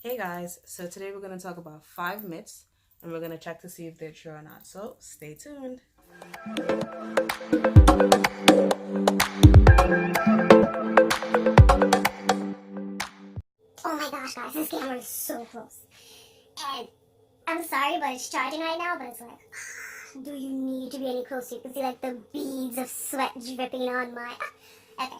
Hey guys, so today we're going to talk about 5 myths and we're going to check to see if they're true or not. So stay tuned. Oh my gosh, guys, this camera is so close. And I'm sorry, but it's charging right now, but it's like, do you need to be any closer? You can see like the beads of sweat dripping on my. Okay.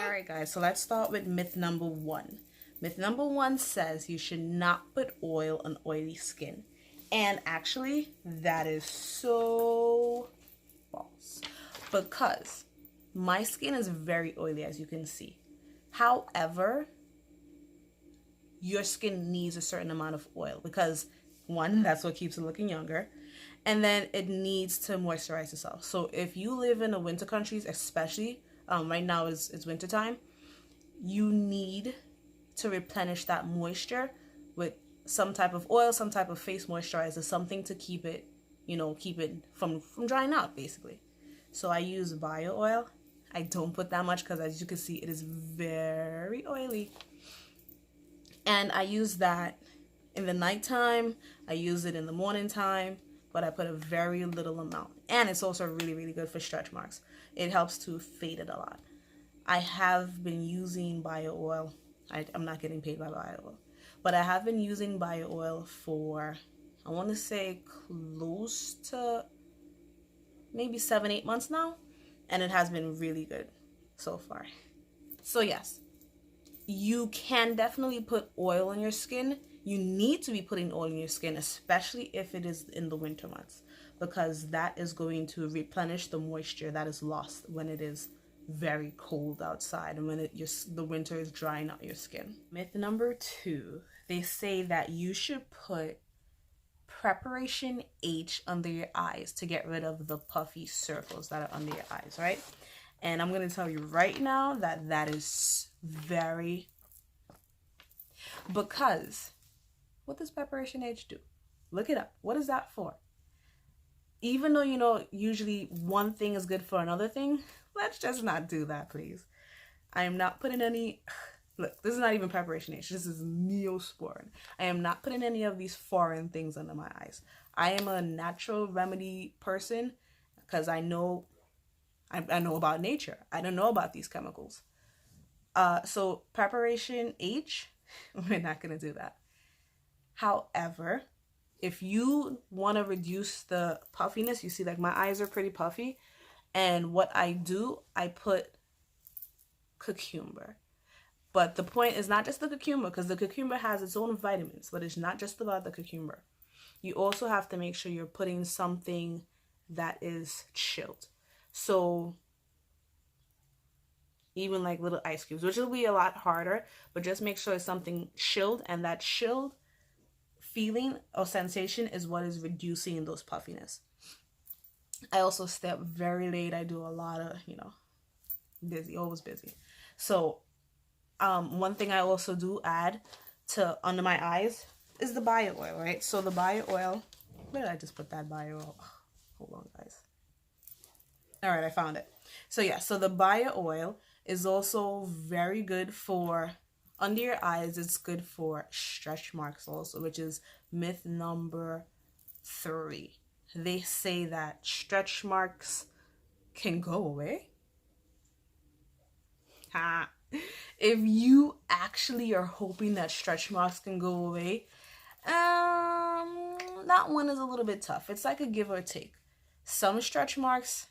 Alright guys, so let's start with myth number 1. Myth number 1 says you should not put oil on oily skin. And actually, that is so false. Because my skin is very oily, as you can see. However, your skin needs a certain amount of oil because one, that's what keeps it looking younger, and then it needs to moisturize itself. So if you live in the winter countries, especially right now it's winter time, you need to replenish that moisture with some type of oil, some type of face moisturizer, something to keep it, keep it from drying out basically. So I use bio oil. I don't put that much because, as you can see, it is very oily. And I use that in the nighttime. I use it in the morning time, but I put a very little amount. And it's also really, really good for stretch marks. It helps to fade it a lot. I have been using bio oil. I'm not getting paid by bio oil, but I have been using bio oil for, I want to say, close to maybe 7-8 months now, and it has been really good so far. So yes, you can definitely put oil on your skin. You need to be putting oil in your skin, especially if it is in the winter months, because that is going to replenish the moisture that is lost when it is very cold outside and when the winter is drying out your skin. Myth number 2, they say that you should put preparation H under your eyes to get rid of the puffy circles that are under your eyes, right? And I'm going to tell you right now that that is very, because what does preparation H do? Look it up. What is that for? Even though usually one thing is good for another thing, let's just not do that, please. I am not putting any, look, this is not even preparation H. This is Neosporin. I am not putting any of these foreign things under my eyes. I am a natural remedy person because I know about nature. I don't know about these chemicals. So preparation H, we're not going to do that. However, if you want to reduce the puffiness, you see like my eyes are pretty puffy. And what I do, I put cucumber. But the point is not just the cucumber, because the cucumber has its own vitamins, but it's not just about the cucumber. You also have to make sure you're putting something that is chilled. So even like little ice cubes, which will be a lot harder, but just make sure it's something chilled, and that chilled feeling or sensation is what is reducing those puffiness. I also stay up very late. I do a lot of, busy, always busy. So one thing I also do add to under my eyes is the bio oil, right? So the bio oil, where did I just put that bio oil? Hold on, guys. All right, I found it. So yeah, so the bio oil is also very good for under your eyes. It's good for stretch marks also, which is myth number 3. They say that stretch marks can go away. If you actually are hoping that stretch marks can go away, that one is a little bit tough. It's like a give or take. Some stretch marks,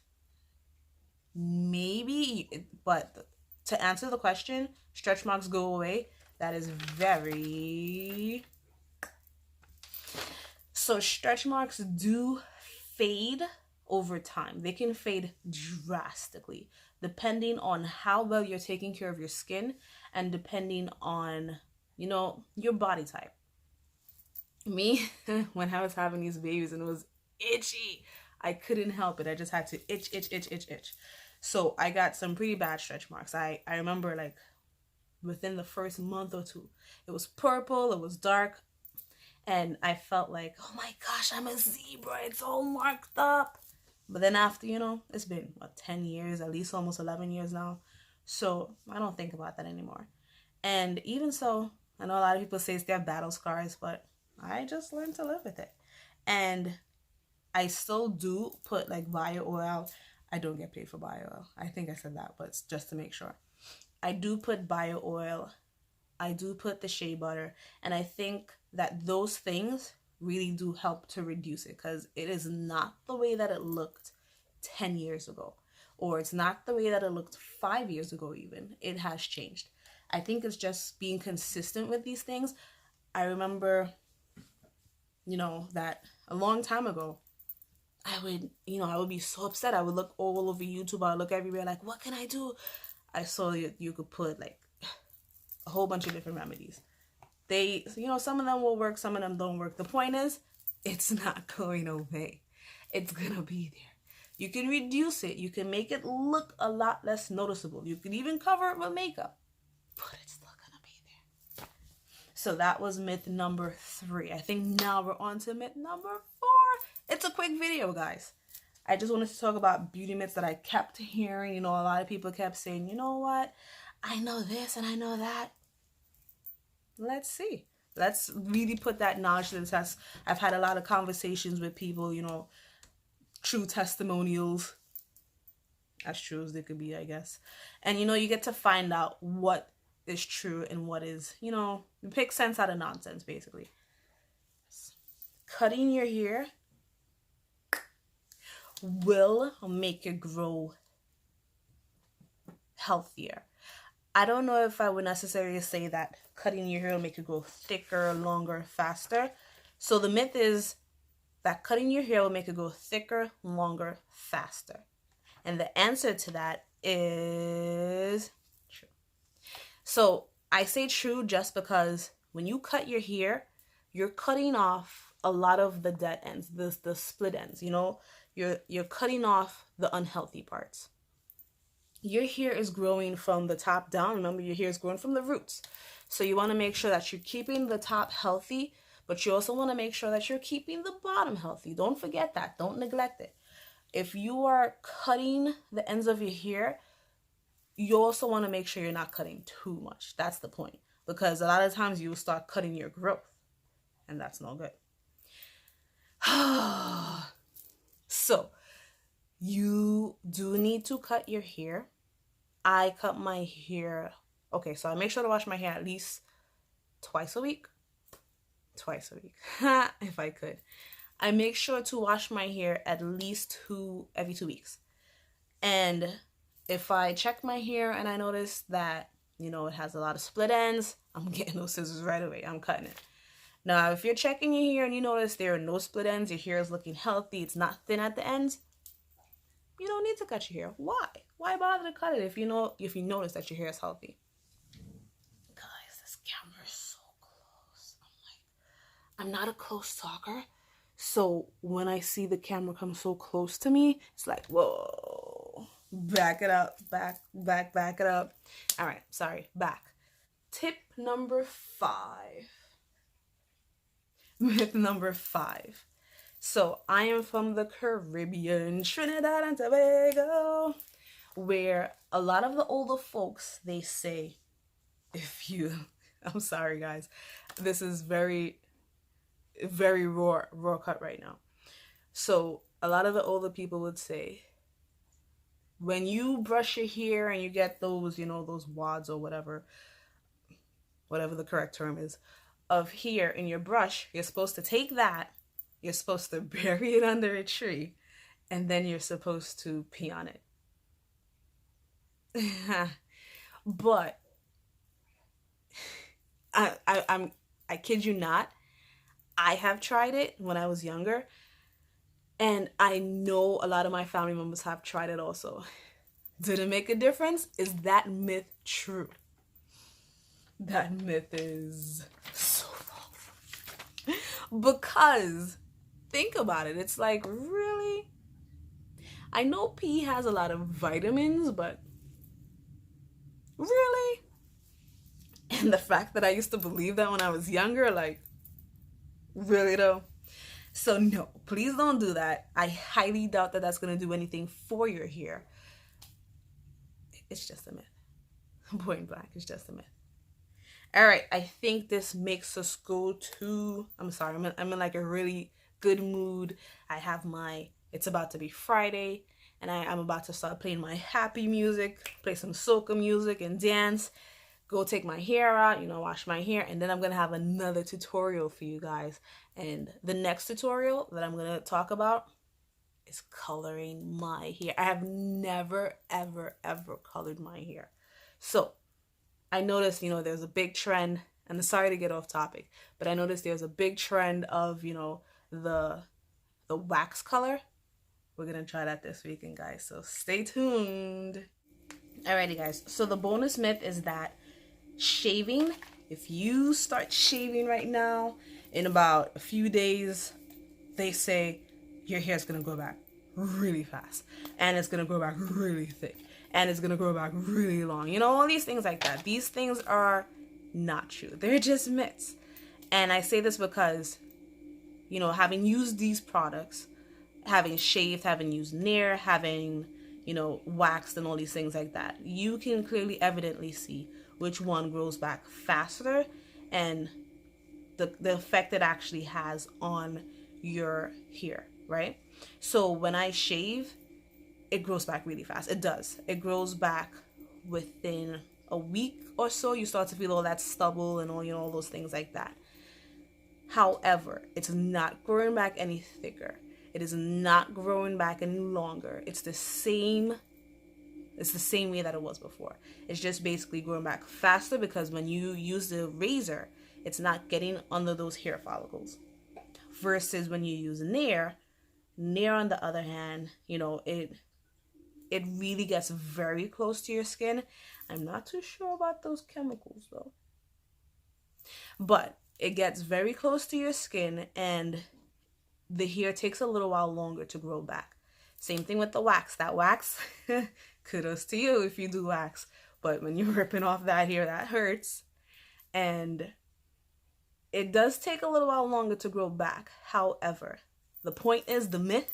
maybe, but to answer the question, stretch marks go away, that is very... So stretch marks do fade over time. They can fade drastically depending on how well you're taking care of your skin and depending on, your body type. Me, when I was having these babies and it was itchy, I couldn't help it. I just had to itch. So I got some pretty bad stretch marks. I remember like within the first month or 2, it was purple, it was dark. And I felt like, oh my gosh, I'm a zebra. It's all marked up. But then after, it's been, 10 years, at least almost 11 years now. So I don't think about that anymore. And even so, I know a lot of people say it's their battle scars, but I just learned to live with it. And I still do put like bio oil. I don't get paid for bio oil. I think I said that, but it's just to make sure. I do put bio oil. I do put the shea butter. And I think that those things really do help to reduce it, because it is not the way that it looked 10 years ago. Or it's not the way that it looked 5 years ago even. It has changed. I think it's just being consistent with these things. I remember, that a long time ago, I would be so upset. I would look all over YouTube. I would look everywhere like, what can I do? I saw you could put like a whole bunch of different remedies. Some of them will work, some of them don't work. The point is, it's not going away. It's gonna be there. You can reduce it. You can make it look a lot less noticeable. You can even cover it with makeup, but it's still gonna be there. So that was myth number 3. I think now we're on to myth number 4. It's a quick video, guys. I just wanted to talk about beauty myths that I kept hearing. A lot of people kept saying, you know what? I know this and I know that. Let's see. Let's really put that knowledge to the test. I've had a lot of conversations with people, true testimonials. As true as they could be, I guess. And, you get to find out what is true and what is, you pick sense out of nonsense, basically. Cutting your hair will make it grow healthier. I don't know if I would necessarily say that cutting your hair will make it grow thicker, longer, faster. So the myth is that cutting your hair will make it grow thicker, longer, faster. And the answer to that is true. So I say true just because when you cut your hair, you're cutting off a lot of the dead ends, the split ends, You're cutting off the unhealthy parts. Your hair is growing from the top down. Remember, your hair is growing from the roots. So you want to make sure that you're keeping the top healthy, but you also want to make sure that you're keeping the bottom healthy. Don't forget that. Don't neglect it. If you are cutting the ends of your hair, you also want to make sure you're not cutting too much. That's the point. Because a lot of times you will start cutting your growth, and that's no good. So, you do need to cut your hair. I cut my hair. Okay, so I make sure to wash my hair at least twice a week. If I could. I make sure to wash my hair at least every 2 weeks. And if I check my hair and I notice that, it has a lot of split ends, I'm getting those scissors right away. I'm cutting it. Now, if you're checking your hair and you notice there are no split ends, your hair is looking healthy, it's not thin at the ends, you don't need to cut your hair. Why? Why bother to cut it if you notice that your hair is healthy? Guys, this camera is so close. I'm not a close talker. So when I see the camera come so close to me, it's like, whoa, back it up, back it up. All right, sorry, back. Tip number 5. Myth number 5. So I am from the Caribbean, Trinidad and Tobago, where a lot of the older folks, they say, I'm sorry guys, this is very, very raw cut right now. So a lot of the older people would say, when you brush your hair and you get those, those wads or whatever the correct term is, of hair in your brush, you're supposed to take that, you're supposed to bury it under a tree, and then you're supposed to pee on it. But I kid you not, I have tried it when I was younger, and I know a lot of my family members have tried it also. Did it make a difference? Is that myth true? That myth is so false. Because think about it. It's like, really? I know pea has a lot of vitamins, but really? And the fact that I used to believe that when I was younger, like, really though? So no, please don't do that. I highly doubt that that's going to do anything for your hair. It's just a myth. Point blank, it's just a myth. All right, I think this makes us go to, I'm sorry, I'm in like a really good mood. I have my, it's about to be Friday, and I'm about to start playing my happy music, play some soca music and dance, go take my hair out, you know, wash my hair, and then I'm gonna have another tutorial for you guys. And the next tutorial that I'm gonna talk about is coloring my hair. I have never, ever, ever colored my hair. So I noticed, you know, there's a big trend, and sorry to get off topic, but I noticed there's a big trend of, you know, the wax color. We're gonna try that this weekend, guys, so stay tuned. Alrighty, guys, so the bonus myth is that shaving, if you start shaving right now, in about a few days, they say your hair is gonna grow back really fast, and it's gonna grow back really thick, and it's gonna grow back really long. You know, all these things like that. These things are not true. They're just myths. And I say this because, you know, having used these products, having shaved, having used Nair, having, you know, waxed and all these things like that, you can clearly evidently see which one grows back faster and the effect it actually has on your hair, right? So when I shave, it grows back really fast. It does. It grows back within a week or so. You start to feel all that stubble and all, you know, all those things like that. However, it's not growing back any thicker. It is not growing back any longer. It's the same way that it was before. It's just basically growing back faster because when you use the razor, it's not getting under those hair follicles. Versus when you use Nair on the other hand, you know, it really gets very close to your skin. I'm not too sure about those chemicals though. But it gets very close to your skin and the hair takes a little while longer to grow back. Same thing with the wax. That wax, kudos to you if you do wax. But when you're ripping off that hair, that hurts. And it does take a little while longer to grow back. However, the point is, the myth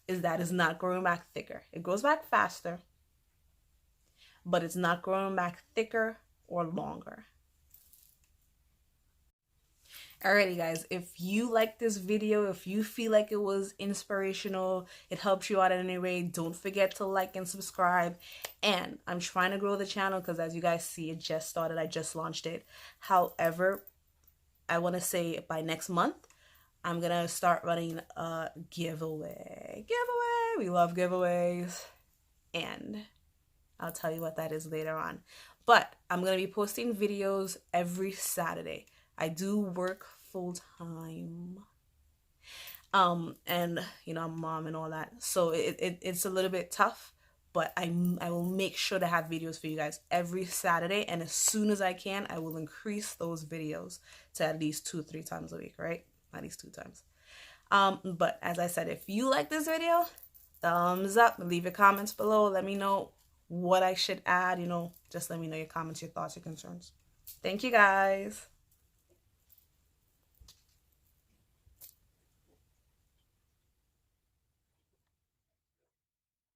is that it's not growing back thicker. It grows back faster, but it's not growing back thicker or longer. Alrighty, guys, if you like this video, if you feel like it was inspirational, it helps you out in any way, don't forget to like and subscribe. And I'm trying to grow the channel because, as you guys see, it just started. I just launched it. However, I want to say by next month, I'm going to start running a giveaway. We love giveaways. And I'll tell you what that is later on. But I'm going to be posting videos every Saturday. I do work full time. And you know, I'm a mom and all that. So it's a little bit tough, but I will make sure to have videos for you guys every Saturday. And as soon as I can, I will increase those videos to at least 2-3 times a week, right? At least 2 times. But as I said, if you like this video, thumbs up, leave your comments below. Let me know what I should add, you know, just let me know your comments, your thoughts, your concerns. Thank you guys.